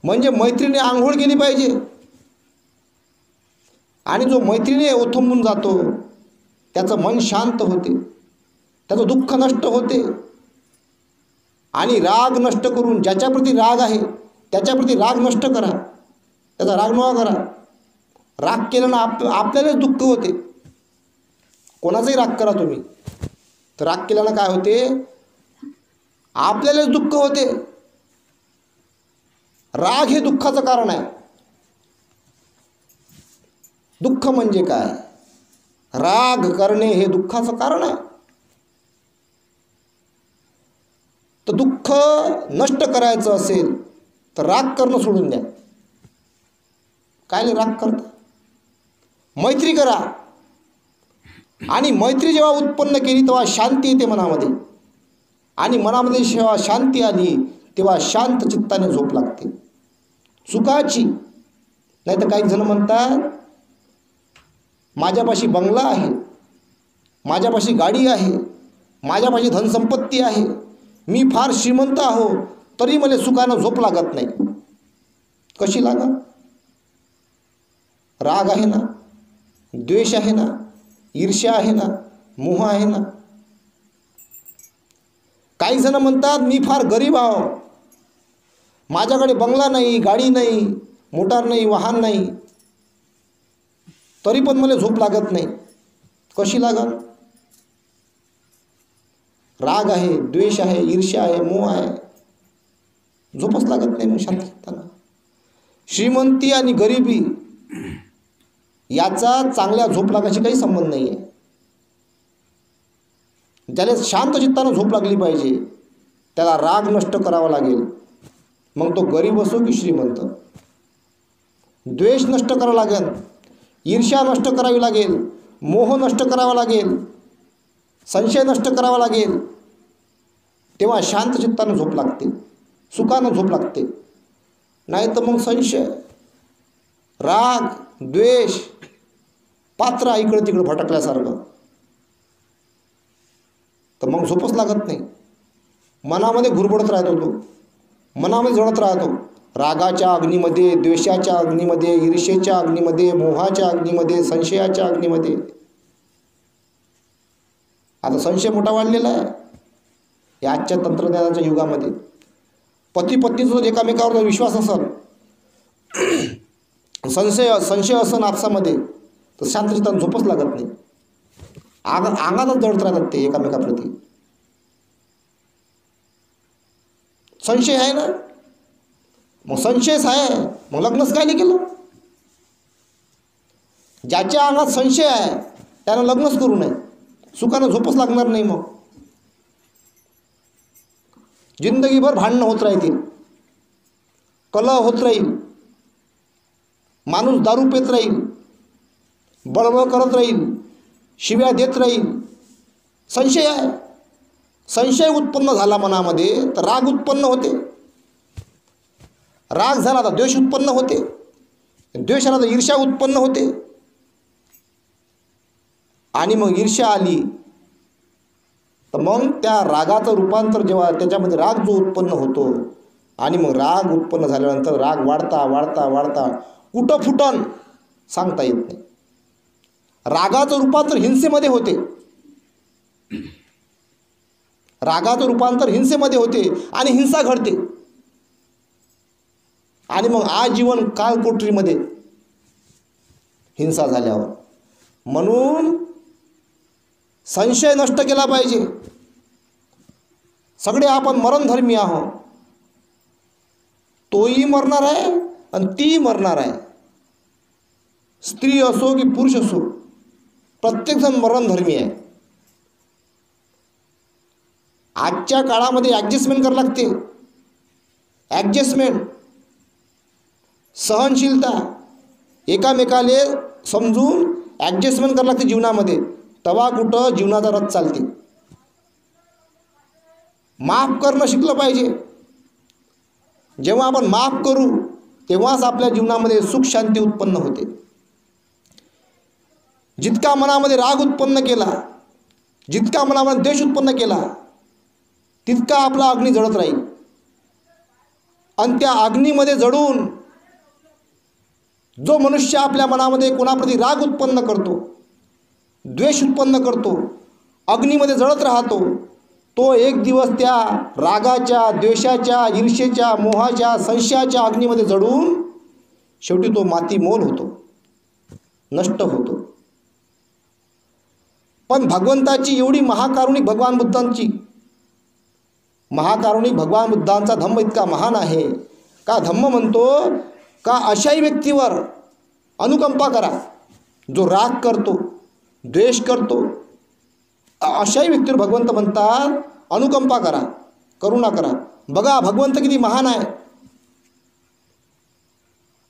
म्हणजे मैत्रीने आंघोळ केली पाहिजे. आणि जो मैत्रीने ओथंबून जातो त्याचं मन शांत होते, त्याचं दुःख नष्ट होते. आणि राग नष्ट करून, ज्याच्याप्रती राग आहे त्याच्याप्रती राग नष्ट करा, त्याचा राग नवा करा. राग केल्यानं आपल्यालाच दुःख होते. कोणाचाही राग करा तुम्ही, तर राग केल्यानं काय होते? आपल्यालाच दुःख होते. राग हे दुःखाचं कारण आहे. दुःख म्हणजे काय? राग करणे हे दुःखाचं कारण आहे. तर दुःख नष्ट करायचं असेल तर राग करणं सोडून द्या. काय राग करता? मैत्री करा. आणि मैत्री जेव्हा उत्पन्न केली तेव्हा शांती येते मनामध्ये. आणि मनामध्ये जेव्हा शांती आली तेव्हा शांत चित्ताने झोप लागते सुखाची. नाही तर काही जण म्हणतात माझ्यापाशी बंगला आहे, माझ्यापाशी गाडी आहे, माझ्यापाशी धनसंपत्ती आहे, मी फार श्रीमंत आहो, तरी मला सुखानं झोप लागत नाही. कशी लागा? राग आहे ना, द्वेष आहे ना, ईर्ष्या आहे ना, मोह आहे ना. काही जण म्हणतात मी फार गरीब आहो, माझ्याकडे बंगला नाही, गाडी नाही, मोटार नाही, वाहन नाही, तरी पण मला झोप लागत नाही. कशी लागल? राग आहे, द्वेष आहे, ईर्ष्या आहे, मोह आहे, झोपच लागत नाही मग शांतताना. श्रीमंती आणि गरिबी याचा चांगल्या झोप लागायची काही संबंध नाही आहे. ज्याला शांत चित्तानं झोप लागली पाहिजे त्याला राग नष्ट करावा लागेल, मग तो गरीब असो की श्रीमंत. द्वेष नष्ट करावा लागेल, ईर्ष्या नष्ट करावी लागेल, मोह नष्ट करावा लागेल, संशय नष्ट करावा लागेल, तेव्हा शांत चित्तानं झोप लागते, सुखानं झोप लागते. नाही तर मग संशय, राग, द्वेष, पात्रा इकडं तिकडं भटकल्यासारखं, तर मग झोपच लागत नाही. मनामध्ये घुरबडत राहतो, तो मनामध्ये जळत राहतो. रागाच्या अग्नीमध्ये, द्वेषाच्या अग्नीमध्ये, ईर्ष्येच्या अग्नीमध्ये, मोहाच्या अग्नीमध्ये, संशयाच्या अग्नीमध्ये. आता संशय मोठा वाढलेला आहे या आजच्या तंत्रज्ञानाच्या युगामध्ये. पती पत्नीचा जर एकामेकावर विश्वास असेल, संशय असेल आपसामध्ये, तर शांतचित्तानं झोपच लागत नाही. अंगातच जळत राहतात ते एकामेकाप्रती. संशय आहे ना, मग संशयच आहे, मग लग्नच काय नाही केलं. ज्याच्या अंगात संशय आहे त्यानं लग्नच करू नये, सुखानं झोपच लागणार नाही. मग जिंदगीभर भांडणं होत राहतील, कलह होत राहील, माणूस दारू पेत राहील, बळबळ करत राहील, शिव्या देत राहील. संशय आहे. संशय उत्पन्न झाला मनामध्ये तर राग उत्पन्न होते, राग झाला तर द्वेष उत्पन्न होते, द्वेष आला तर ईर्ष्या उत्पन्न होते, आणि मग ईर्ष्या आली तर मग त्या रागाचं रूपांतर जेव्हा त्याच्यामध्ये राग जो उत्पन्न होतो, आणि मग राग उत्पन्न झाल्यानंतर राग वाढता वाढता वाढता कुठं फुटन सांगता येत नाही. रागाचं रूपांतर हिंसेमध्ये होते, रागाचं रूपांतर हिंसेमध्ये होते आणि हिंसा घडते, आणि मग आजीवन काळकोठरीमध्ये हिंसा झाल्यावर. म्हणून संशय नष्ट केला पाहिजे. सगळे आपण मरणधर्मी आहोत, तोही मरणार आहे आणि तीही मरणार आहे. स्त्री असो की पुरुष असो, प्रत्येकजण मरणधर्मी आहे. आजच्या काळामध्ये ॲडजस्टमेंट करावं लागते. ॲडजस्टमेंट, सहनशीलता, एकामेकाले समजून ॲडजस्टमेंट करावं लागते जीवनामध्ये. तेव्हा कुठं जीवनाचा रथ चालते. माफ करणं शिकलं पाहिजे. जेव्हा आपण माफ करू तेव्हाच आपल्या जीवनामध्ये सुख शांती उत्पन्न होते. जितका मनामध्ये राग उत्पन्न केला, जितका मनामध्ये द्वेष उत्पन्न केला, तितका आपला अग्नी जळत राहील. आणि त्या अग्नीमध्ये जळून जो मनुष्य आपल्या मनामध्ये कोणाप्रती राग उत्पन्न करतो, द्वेष उत्पन्न करतो, अग्नीमध्ये जळत राहतो, तो एक दिवस त्या रागाच्या, द्वेषाच्या, ईर्ष्येच्या, मोहाच्या, संशयाच्या अग्नीमध्ये जळून शेवटी तो माती मोल होतो, नष्ट होतो. पण भगवंताची एवढी महाकारुणिक भगवान बुद्धांची, महाकारुणिक भगवान बुद्धांचा धम्म इतका महान आहे का धम्म म्हणतो का अशाही व्यक्तीवर अनुकंपा करा जो राग करतो, द्वेष करतो. अशाही व्यक्तीवर भगवंत म्हणतात अनुकंपा करा, करुणा करा. बघा भगवंत किती महान आहे.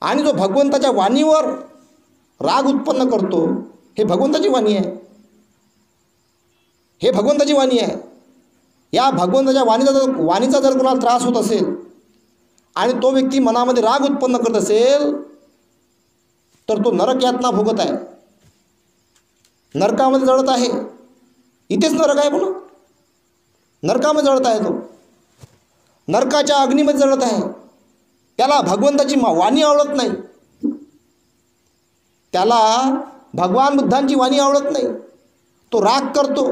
आणि जो भगवंताच्या वाणीवर राग उत्पन्न करतो, हे भगवंताची वाणी आहे, हे भगवंताची वाणी आहे. या भगवंताच्या वाणीचा जर कोणाला त्रास होत असेल आणि तो व्यक्ती मनामध्ये राग उत्पन्न करत असेल तर तो नरक यातना भोगत आहे, नरकामध्ये जळत आहे. इथेच नरक आहे, म्हणून नरकामध्ये जळत आहे, तो नरकाच्या अग्नीमध्ये जळत आहे. त्याला भगवंताची वाणी आवडत नाही, त्याला भगवान बुद्धांची वाणी आवडत नाही. तो राग करतो,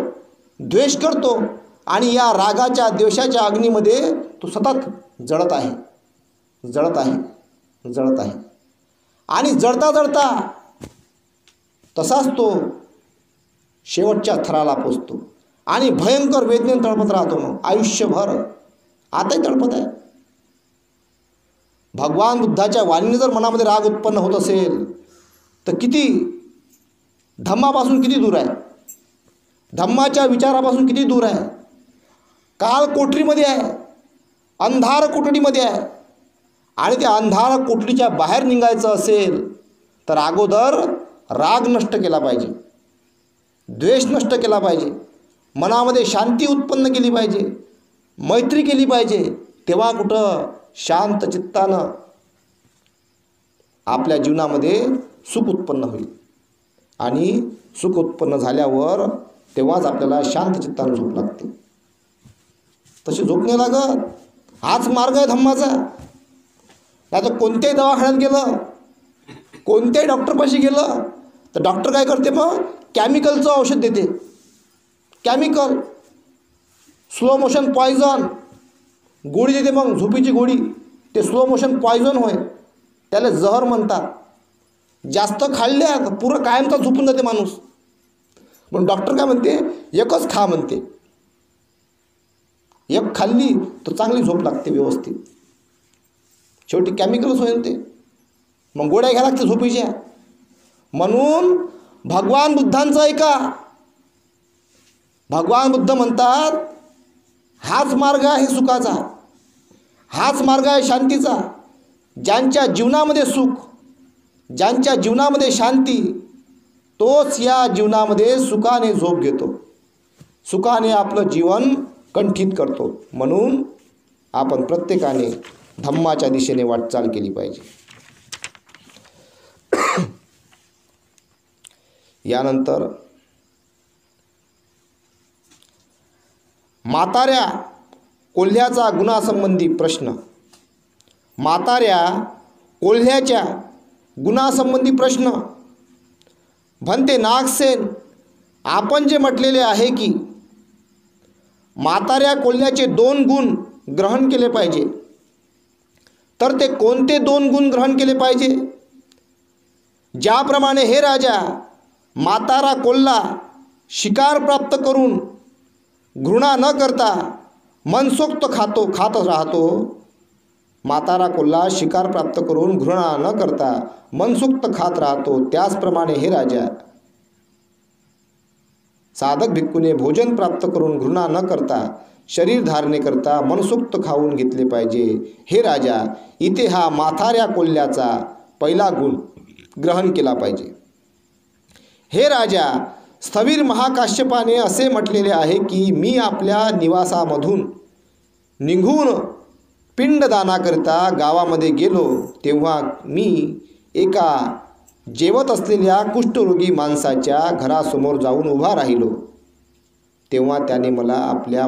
द्वेष करतो, आणि या रागाच्या द्वेषाच्या अग्नीमध्ये तो सतत जळत आहे. जळत आहे, जळत आहे. आणि जळता जळता तसाच तो शेवटच्या थराला पोचतो आणि भयंकर वेदनेने तळपत राहतो. मग आयुष्यभर आताही तळपत आहे. भगवान बुद्धाच्या वाणीने जर मनामध्ये राग उत्पन्न होत असेल तर किती धम्मापासून किती दूर आहे, धम्माच्या विचारापासून किती दूर आहे. काल कोठडीमध्ये आहे, अंधार कोठडीमध्ये आहे. आणि त्या अंधार कोठडीच्या बाहेर निघायचं असेल तर अगोदर राग नष्ट केला पाहिजे, द्वेष नष्ट केला पाहिजे, मनामध्ये शांती उत्पन्न केली पाहिजे, मैत्री केली पाहिजे. तेव्हा कुठं शांत चित्तानं आपल्या जीवनामध्ये सुख उत्पन्न होईल. आणि सुख उत्पन्न झाल्यावर तेव्हाच आपल्याला शांत चित्तानं झोप लागते. तशी झोप नाही लागत. हाच मार्ग आहे धम्माचा. नाही तर कोणत्याही दवाखान्यात गेलं, कोणत्याही डॉक्टरपाशी गेलं तर डॉक्टर काय करते, मग केमिकलचं औषध देते. केमिकल, स्लो मोशन पॉयझन गोळी देते. मग झोपीची गोळी, ते स्लो मोशन पॉयझन होय, त्याला जहर म्हणतात. जास्त खाल्ल्या तर पुरं कायमचा झोपून जाते माणूस. पण डॉक्टर काय म्हणते, एकच खा म्हणते. एक खाल्ली तर चांगली झोप लागते व्यवस्थित. शेवटी केमिकलच होईल ते. मग गोळ्या घ्या लागते झोपीच्या. म्हणून भगवान बुद्धांचं ऐका. भगवान बुद्ध म्हणतात हाच मार्ग आहे सुखाचा, हाच मार्ग आहे शांतीचा. ज्यांच्या जीवनामध्ये सुख, ज्यांच्या जीवनामध्ये शांती, तोच या जीवनामध्ये सुखाने झोप घेतो, सुखाने आपलं जीवन कंठित करतो. म्हणून आपण प्रत्येकाने धम्माच्या दिशेने वाटचाल केली पाहिजे. यानंतर म्हाताऱ्या कोल्ह्याचा गुणासंबंधी प्रश्न. म्हाताऱ्या कोल्ह्याच्या गुणासंबंधी प्रश्न. भन्ते नागसेन, आपण जे म्हटलेले आहे की म्हाताऱ्या कोल्ह्याचे 2 गुण ग्रहण केले पाहिजे, तर ते कोणते 2 गुण ग्रहण केले पाहिजे? ज्याप्रमाणे हे राजा, म्हातारा कोल्हा शिकार प्राप्त करून घृणा न करता मनसोक्त खात राहतो. म्हातारा कोल्हा शिकार प्राप्त करून घृणा न करता मनसोक्त खात राहतो. त्याचप्रमाणे हे राजा, साधक भिक्खूने भोजन प्राप्त करून घृणा न करता शरीर धारणे करता मनसोक्त खाऊन घेतले पाहिजे. हे राजा, इथे हा म्हाताऱ्या कोल्ह्याचा पहिला गुण ग्रहण केला पाहिजे. हे राजा, स्थवीर महाकाश्यपाने असे म्हटलेले आहे की मी आपल्या निवासामधून निघून पिंडदानाकरिता गावामध्ये गेलो, तेव्हा मी एका जेवत असलेल्या कुष्ठरोगी माणसाच्या घरासमोर जाऊन उभा राहिलो. तेव्हा त्याने मला आपल्या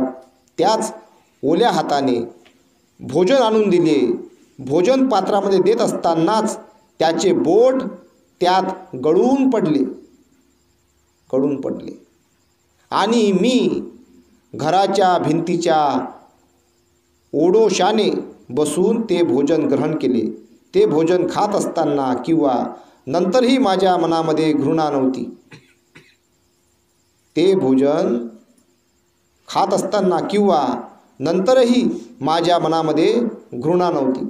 त्याच ओल्या हाताने भोजन आणून दिले. भोजन पात्रामध्ये देत असतानाच त्याचे बोट त्यात गळून पडले आणि मी घराच्या भिंतीच्या ओढोशाने बसून ते भोजन ग्रहण केले. ते भोजन खात असताना किंवा नंतरही माझ्या मनामध्ये घृणा नव्हती. ते भोजन खात असताना किंवा नंतरही माझ्या मनामध्ये घृणा नव्हती.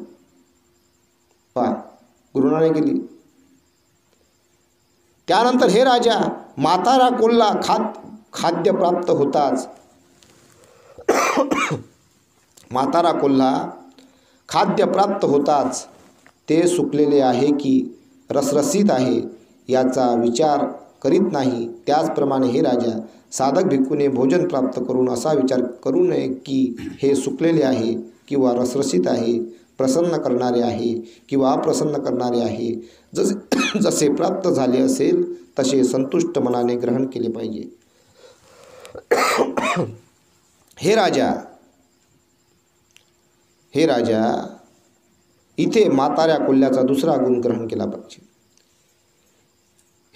घृणा नाही केली. त्यानंतर हे राजा, म्हातारा कोल्हा खाद्य प्राप्त होताच म्हातारा कोल्हा खाद्य प्राप्त होताच ते सुकलेले आहे की रसरशीत आहे याचा विचार करीत नाही. त्याचप्रमाणे हे राजा, साधक भिक्खूने भोजन प्राप्त करून असा विचार करू नये की हे सुकलेले आहे किंवा रसरशीत आहे, प्रसन्न करणारे आहे किंवा अप्रसन्न करणारे आहे. जसे प्राप्त झाले असेल तसे संतुष्ट मनाने ग्रहण केले पाहिजे. हे राजा, इथे म्हाताऱ्या कोल्ह्याचा दुसरा गुण ग्रहण केला पाहिजे.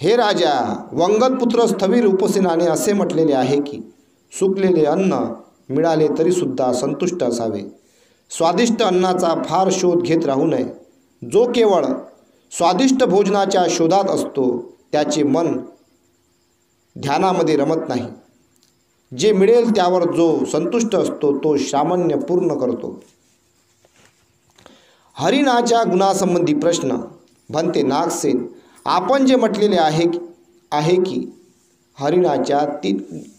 हे राजा, वंगत पुत्र स्थवीर उपसेनाने असे म्हटलेले आहे की सुकलेले अन्न मिळाले तरीसुद्धा संतुष्ट असावे. स्वादिष्ट अन्नाचा फार शोध घेत राहू नये. जो केवळ स्वादिष्ट भोजनाच्या शोधात असतो त्याचे मन ध्यानामध्ये रमत नाही. जे मिळेल त्यावर जो संतुष्ट असतो तो सामान्य पूर्ण करतो. हरिणाच्या गुणासंबंधी प्रश्न. भंते नागसेन, आपण जे म्हटलेले आहे की हरिणाच्या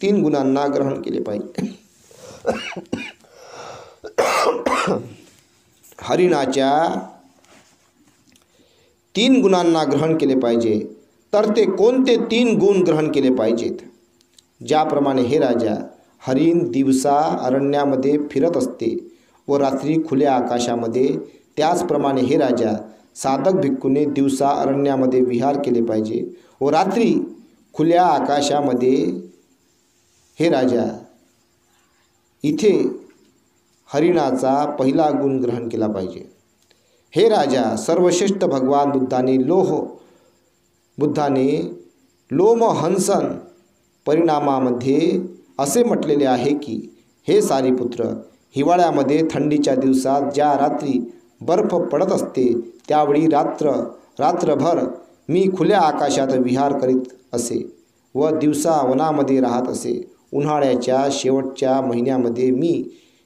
तीन गुणांना ग्रहण केले पाहिजे. हरिणाच्या 3 गुणांना ग्रहण केले पाहिजे. तर ते कोणते 3 गुण ग्रहण केले पाहिजेत? ज्याप्रमाणे हे राजा, हरिण दिवसा अरण्यामध्ये फिरत असते व रात्री खुल्या आकाशामध्ये, त्याचप्रमाणे हे राजा, साधक भिक्खूने दिवसा अरण्यामध्ये विहार केले पाहिजे व रात्री खुल्या आकाशामध्ये. हे राजा, इथे हरिणाचा पहिला गुण ग्रहण केला पाहिजे. हे राजा, सर्वश्रेष्ठ भगवान बुद्धाने लोमहंसन परिणामामध्ये असे म्हटलेले आहे की, हे सारीपुत्र, हिवाळ्यामध्ये थंडीच्या दिवसात ज्या रात्री बर्फ पडत असते त्यावेळी रात्रभर मी खुल्या आकाशात विहार करीत असे व दिवसा वनामध्ये राहत असे. उन्हाळ्याच्या शेवटच्या महिन्यामध्ये मी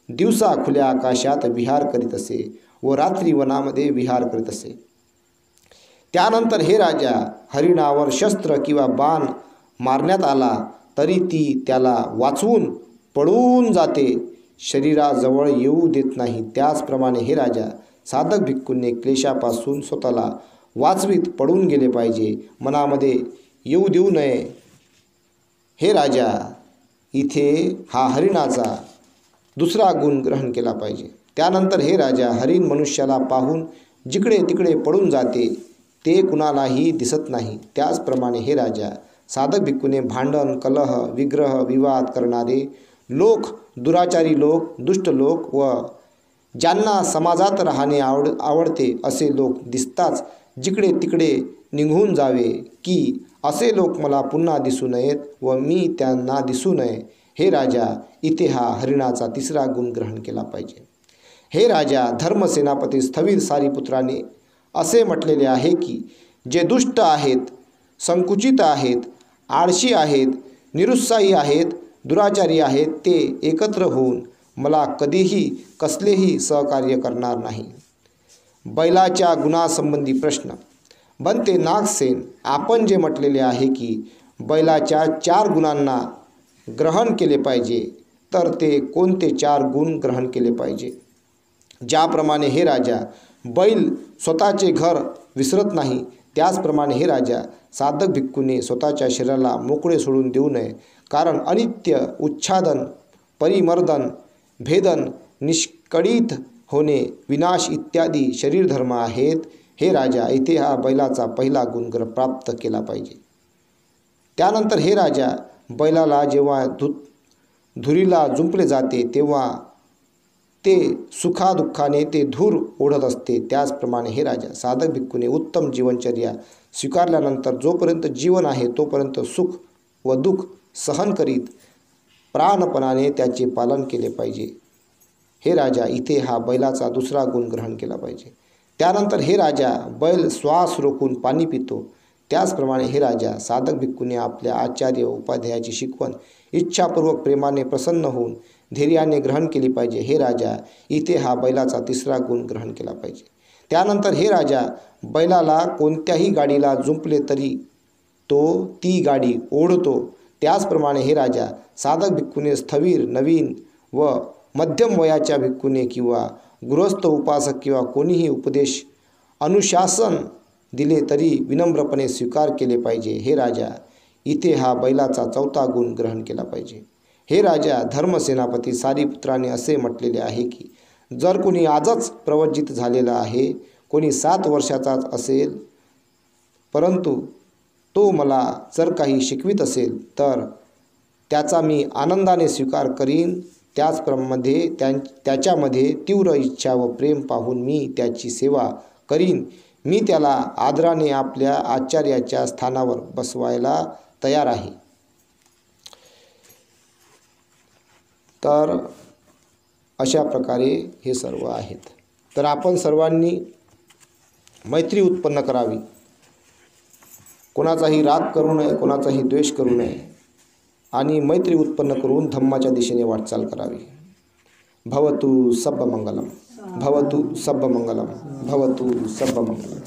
दिवसा खुल्या आकाशात विहार करीत असे व रात्री वनामध्ये विहार करीत असे. त्यानंतर हे राजा, हरिणावर शस्त्र किंवा बाण मारण्यात आला तरी ती त्याला वाचवून पळून जाते, शरीराजवळ येऊ देत नाही. त्याचप्रमाणे हे राजा, साधक भिक्खूंनी क्लेशापासून स्वतःला वाचवीत पडून गेले पाहिजे, मनामध्ये येऊ देऊ नये. हे राजा, इथे हा हरिणाचा दुसरा गुण ग्रहण केला पाहिजे. त्यानंतर हे राजा, हरिण मनुष्याला पाहून जिकडे तिकडे पळून जाते, ते कुणालाही दिसत नाही. त्याचप्रमाणे हे राजा, साधक भिक्खूने भांडण, कलह, विग्रह, विवाद करणारे लोक, दुराचारी लोक, दुष्ट लोक व ज्यांना समाजात राहणे आवडते असे लोक दिसताच जिकडे तिकडे निघून जावे की असे लोक मला पुन्हा दिसू नयेत व मी त्यांना दिसू नये. हे राजा, इथे हा हरिणाचा तिसरा गुण ग्रहण केला पाहिजे. हे राजा, धर्मसेनापती स्थविर सारीपुत्राने असे म्हटलेले आहे की, जे दुष्ट आहेत, संकुचित आहेत, आळशी आहेत, निरुत्साही आहेत, दुराचारी आहेत, ते एकत्र होऊन मला कधीही कसलेही सहकार्य करणार नाही. बैलाच्या गुणासंबंधी प्रश्न. बनते नागसेन, आपण जे म्हटलेले आहे की बैलाच्या 4 गुणांना ग्रहण केले पाहिजे, तर ते कोणते 4 गुण ग्रहण केले पाहिजे? ज्याप्रमाणे हे राजा, बैल स्वतःचे घर विसरत नाही, त्याचप्रमाणे हे राजा, साधक भिक्खूने स्वतःच्या शरीराला मोकळे सोडून देऊ नये. कारण अनित्य, उच्छादन, परिमर्दन, भेदन, निष्कळीत होणे, विनाश इत्यादी शरीर धर्म आहेत. हे राजा, इथे हा बैलाचा पहिला गुण प्राप्त केला पाहिजे. त्यानंतर हे राजा, बैलाला जेव्हा धुरीला जुंपले जाते तेव्हा ते सुखादुःखाने ते धूर ओढत असते. त्याचप्रमाणे हे राजा, साधक भिक्खूने उत्तम जीवनचर्या स्वीकारल्यानंतर जोपर्यंत जीवन आहे तोपर्यंत सुख व दुःख सहन करीत प्राणपणाने त्याचे पालन केले पाहिजे. हे राजा, इथे हा बैलाचा दुसरा गुण ग्रहण केला पाहिजे. त्यानंतर हे राजा, बैल श्वास रोखून पाणी पितो, त्याचप्रमाणे हे राजा, साधक भिक्खूने आपल्या आचार्य उपाध्यायाची शिकवण इच्छापूर्वक प्रेमाने प्रसन्न होऊन धैर्याने ग्रहण केली पाहिजे. हे राजा, इथे हा बैलाचा तिसरा गुण ग्रहण केला पाहिजे. त्यानंतर हे राजा, बैलाला कोणत्याही गाडीला जुंपले तरी तो ती गाडी ओढतो. त्याचप्रमाणे हे राजा, साधक भिक्खूने स्थविर, नवीन व मध्यम वयाच्या भिक्खूने किंवा गृहस्थ, उपासक किंवा कोणीही उपदेश, अनुशासन दिले तरी विनम्रपणे स्वीकार केले पाहिजे. हे राजा, इथे हा बैलाचा चौथा गुण ग्रहण केला पाहिजे. हे राजा, धर्मसेनापती सारीपुत्राने असे म्हटलेले आहे की, जर कोणी आजच प्रवज्जित झालेला आहे, कोणी 7 वर्षाचाच असेल, परंतु तो मला जर काही शिकवित असेल तर त्याचा मी आनंदाने स्वीकार करीन. त्याच्यामध्ये तीव्र इच्छा व प्रेम पाहून मी त्याची सेवा करीन. मी त्याला आदराने आपल्या आचार्याच्या स्थानावर बसवायला तयार आहे. तर अशा प्रकारे हे सर्व आहेत. तर आपण सर्वांनी मैत्री उत्पन्न करावी, कोणाचाही राग करू नये, कोणाचाही द्वेष करू नये आणि मैत्री उत्पन्न करून धम्माच्या दिशेने वाटचाल करावी. भवतु सब्बमंगलम, भवतु सब्बमंगलम, भवतु सब्बमंगलम.